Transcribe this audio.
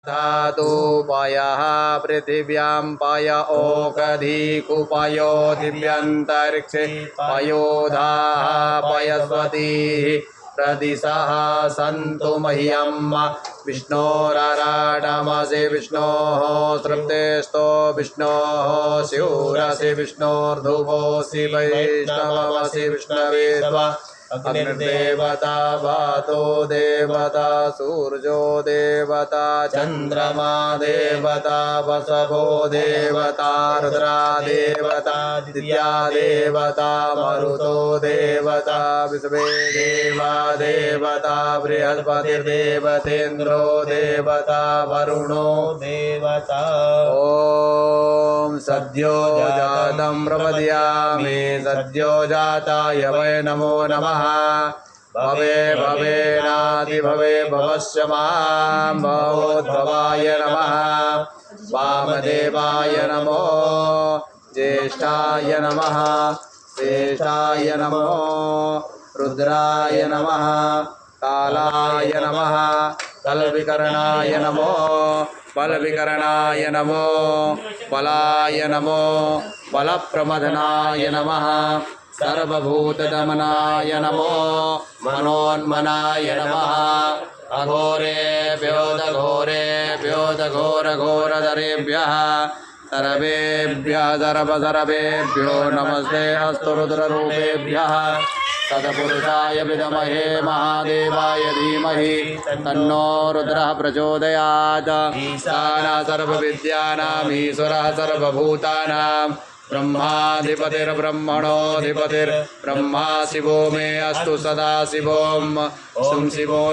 धातु पयः पृथिव्यां पय ओकधीकुपयो दिव्यन्तरिक्षे पयोधाः पयस्वतीः प्रदिशः सन्तु मह्यं विष्णोरराडमसि विष्णोः तृप्तेस्तो विष्णोः स्यूरसि विष्णोर्धुवोऽसि वैष्णवमसि विष्णवे त्वा अग्निर्देवता वातो देवता सूर्यो देवता चन्द्रमा देवता वसवो देवता रुद्रा देवता दित्या देवता मरुतो देवता विश्वे देवा देवता बृहस्पतिर्देवतेन्द्रो देवता वरुणो देवता। ॐ सद्यो जातं प्रपद्यामि सद्यो जाताय वै नमो नमः। भवे भवेनादिभवे भवस्य मां भवोद्भवाय नमः। वामदेवाय नमो ज्येष्ठाय नमः श्रेष्ठाय नमो रुद्राय नमः कालाय नमः कलविकरणाय नमो बलविकरणाय नमो बलाय नमो बलप्रमदनाय नमः सर्वभूतदमनाय नमो मनोन्मनाय नमः। अघोरेभ्योदघोरेभ्योदघोरघोरधरेभ्यः सर्वेभ्यः सर्वसर्वेभ्यो नमस्ते अस्तु रुद्ररूपेभ्यः। तत्पुरुषाय विद्महे महादेवाय धीमहि तन्नो रुद्रः प्रचोदयात्। ईशानः सर्वविद्यानाम् ईश्वरः सर्वभूतानां ब्रह्माधिपतिर्ब्रह्मणोऽधिपतिर्ब्रह्मा शिवो मे अस्तु सदा शिवों शिवो